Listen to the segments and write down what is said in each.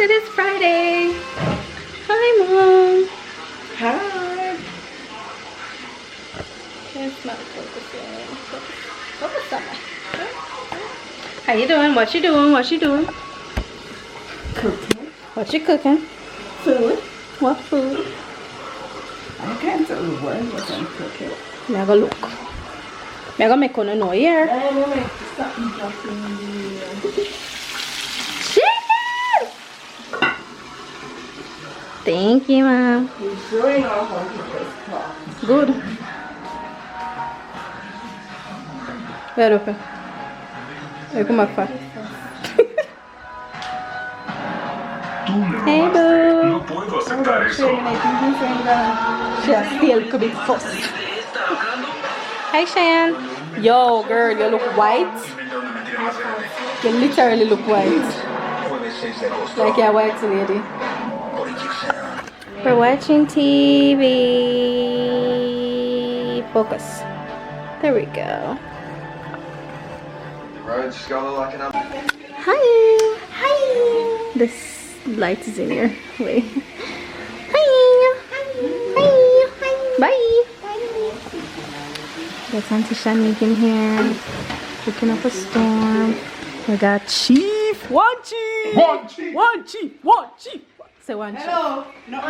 It is Friday. Hi, Mom. Hi. It's not focusing. Focus on me. How you doing? What you doing? What you doing? Cooking. What you cooking? Food. What food? I can't tell you what I'm cooking. I'm gonna look. I'm gonna make one know here. I'm gonna make something just in the Thank you, Mom. You're showing off how to press cloth. Good. Where open? Where come back for? Hey, boo. No puedo aceptar eso. She has still could be fuss. Hi, Cheyenne. Yo, girl, you look white. You literally look white. Like you're a white lady. We're watching TV. Focus. There we go. The road's just got like an up. Hi. Hi. This light is in your way. Hi. Hi. Bye. There's Auntie Shanique in here. Cooking up a storm. We got Chief. One Chief. One chief. One Chief. One Chief. Say one Chief. Hello. No,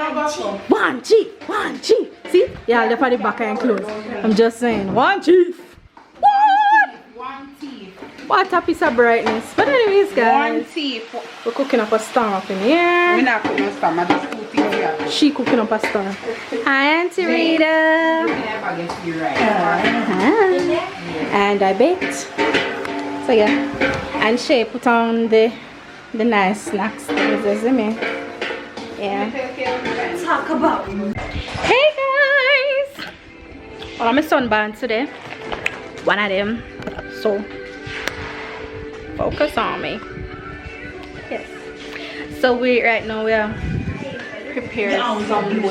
One Chief. One Chief. See? Yeah, they're the back and close. I'm just saying. One Chief. What? One teeth. What a piece of brightness. But anyways, guys. One teeth. We're cooking up a storm up in here. We're not cooking some. I just put it here. She cooking up a storm. Hi, Auntie Rita. Never get you right. And I baked. So yeah. And she put on the nice snacks things, isn't it? Yeah. Talk about. Hey guys! Well, I'm a sunburn today. One of them. So focus on me. Yes. So we right now we are preparing something.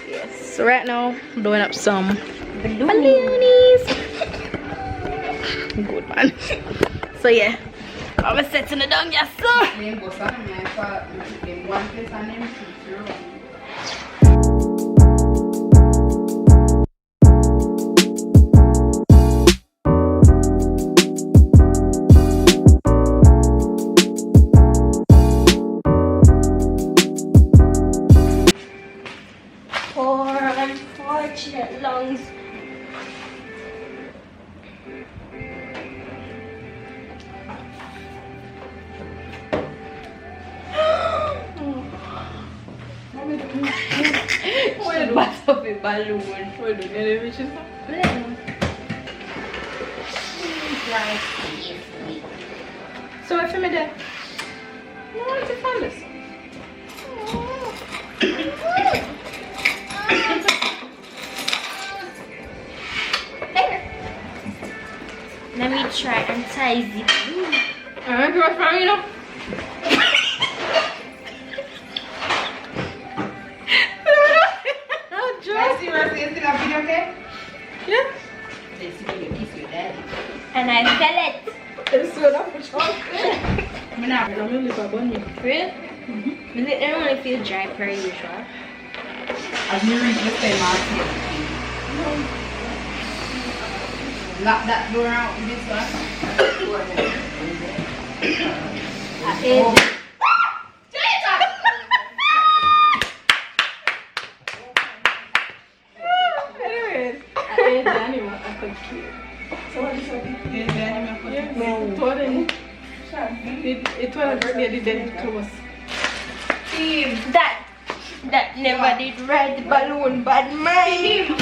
Yes. So right now I'm doing up some balloonies. Good man. So yeah. I'm setting it down, yes sir. Poor unfortunate lungs. Where do I stop a balloon? Where do you reach it? So if I'm there, no, it's a fungus. Let me try and size it. Alright, what's wrong, you know? Yeah. And I fell it. It's so that much hot. Really? Does it only feel dry per usual? As you reach the same market. Lock that door out with this one. Anyways, I ate the animal. I could kill. So what is it? It was birthday the day to us. That never did ride the balloon, but mine.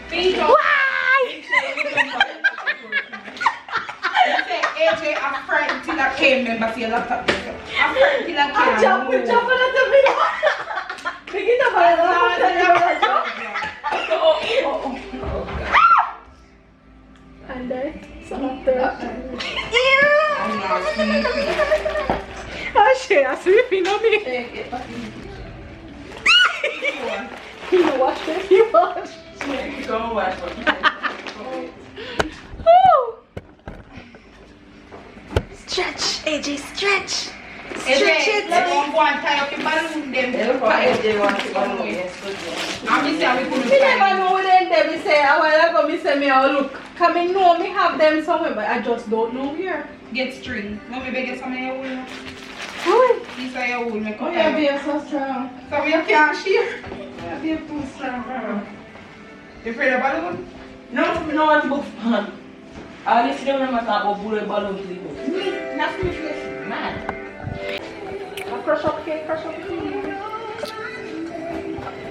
Why? AJ, I'm frightened till I came, remember, see a laptop. I'm frightened till I came. Jump on the video. Begin to sweep in on me. You wash it, you wash. Don't wash Stretch, AJ, stretch. Stretch Stretch it. it. Let's go and tie up the balloon them. I'm just saying we couldn't Me find never it. know when them me say, a while ago me say me oh look. Cause me know me have them somewhere, but I just don't know where. Get string. No, maybe get some of your wool. Why? These are your wool. Oh yeah, be so strong. So we can't share. Yeah, be too strong. You afraid of balloon? No, no, what about fun? I used to remember about bullet balloon to the book. Not speechless. Man. Crush up cake, crush up cake.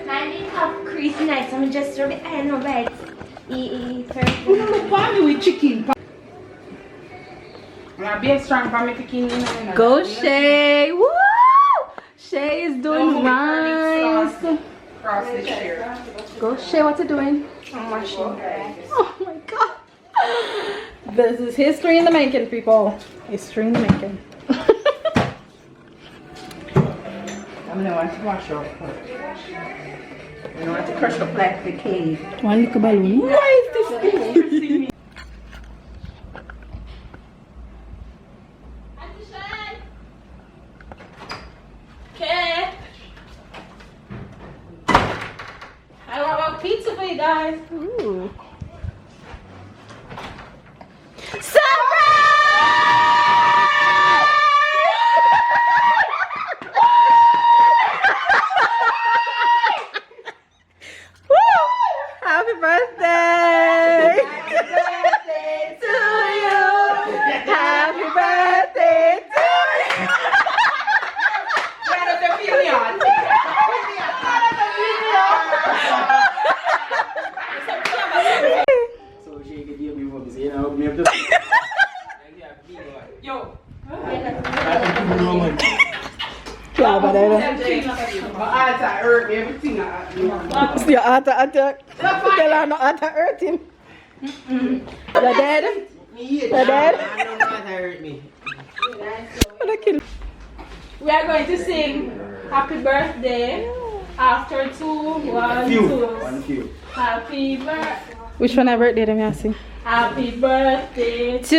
I didn't have crease nice. I'm just rubbing. I know, right? You know, look for me with chicken. I'm be strong for me picking in. Go Shay! Woo! Shay is doing nice. Cross the share. Go Shay, what's it doing? I'm washing dry. Oh my god. This is history in the making, people. History in the making. I'm gonna want to wash up. I don't want to crush up like the cake. One little balloon. Why is this thing? Okay. I want pizza for you guys. Ooh. Happy birthday! Happy birthday to you! Happy birthday to you! Where does the million? So she could give me what you know, me have to. Yo. Yeah, but I don't. My eyes are hurt me, everything. Your heart attack. Tell her no heart hurting. You're dead? You're dead? I don't know what hurt me. We are going to sing happy birthday after 2, 1, 2. Few. Happy birthday. Which one I birthday them I sing? Happy birthday to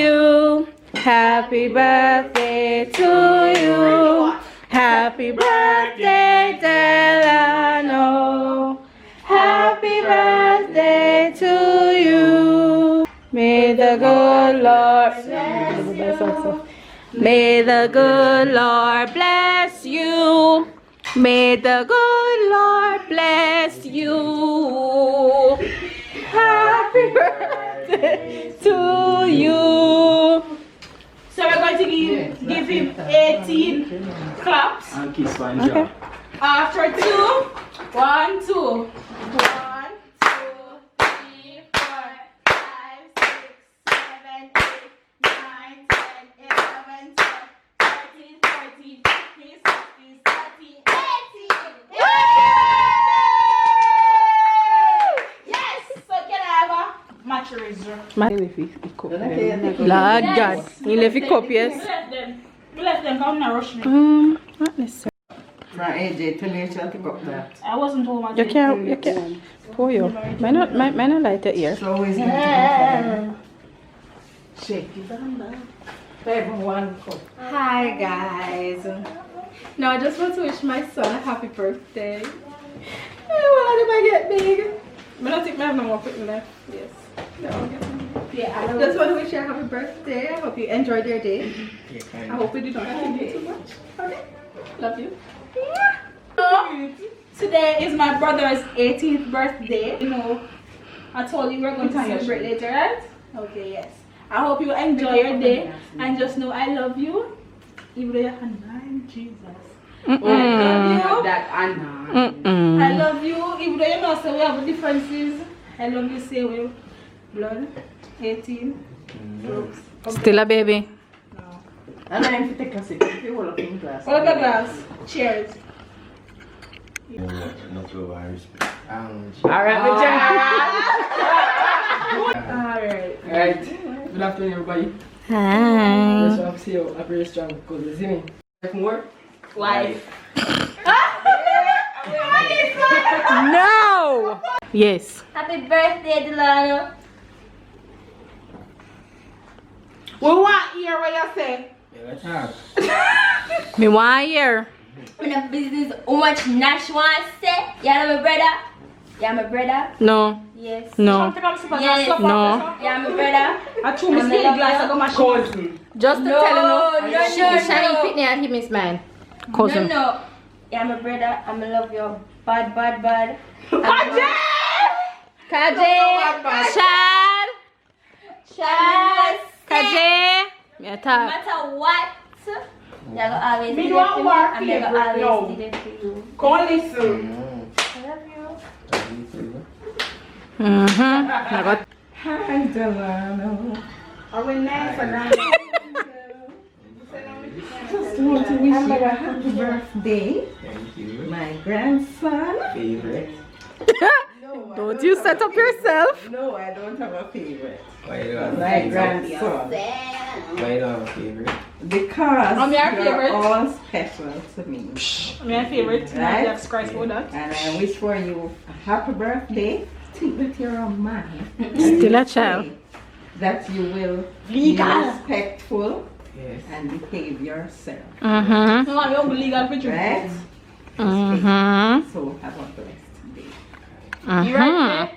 you. Happy birthday to you. Happy birthday, Delano. Happy birthday to you. May the good Lord. May the good Lord bless you. May the good Lord bless you. Happy birthday to you. So we're going to give him 18 claps. And kiss one Okay. job. After 2, 1, 2. 1, 2, 3, 4, 5, 6, 7, 8, 9, 10, 11, 12, 13, 14, 15, 16, 17, 18. Yay! Yes! So can I have a match eraser? Lord God. You left it cup, yes? We left them, come now rush me. Not necessarily. From AJ to me, she'll pick up that. I wasn't home at you can't pour you. Mine not light your ear. So always going shake it down. Everyone cup. Hi guys. No, I just want to wish my son a happy birthday. Well, if I get big. I don't think I have no more putting left. Yes. No, yeah, I just want to wish you a happy birthday. I hope you enjoyed your day. I hope we did not have you too much. Okay? Love you. Yeah. So, today is my brother's 18th birthday. You know, I told you we were going to celebrate later, right? Okay, yes. I hope you enjoy your day and just know I love you. Even though you're blind, Jesus. I love you. That I love you. Even though you know so we have differences. I love you same way. Blood. 18. Still a baby. No. And I have to take a sip. If you hold up in glass. Hold up a glass. Cheers. Not low Irish. Alright, Alright. Alright. Good afternoon, everybody. Hi. Just want to see you a very strong because you see me. More? Wife. No! Yes. Happy birthday, Delano. We want hear what you say. Yeah, let's have. Me want hear. In a business, how much Nash wants to say? Yeah, my brother. Yeah, my brother. No. Yes. No. Yes. No. Yeah, my brother. I chew my steady glass, I got my cousin. Just to No, tell you no, she no, shiny no. pitney and him is mine. Cousin. No. Yeah, my brother. I'ma love you. Bad. Kaje! Chad. Chad! Kaje! Yeah, No talk. matter what, they're gonna always Me be don't there for me, want and they're favorite, gonna no. always be there for you. Go listen. I love you. Mm-hmm. I got Hi, Delano. I went nice for that. Just want to wish you a happy birthday, Thank you. my grandson. Favorite? Don't you set up yourself? No, I don't have a favorite. Why you don't have a My favorite? grandson. Why you don't have a favorite? Because I'm your you're favorite. all special to me. My favorite. Right? Jesus Christ, for that. And I wish for you a happy birthday. Think that you're a man. Still a child. That you will be respectful Yes. and behave yourself. Mm-hmm. No, I don't believe that picture. Right? Mm-hmm. So have a blessed day. Mm-hmm.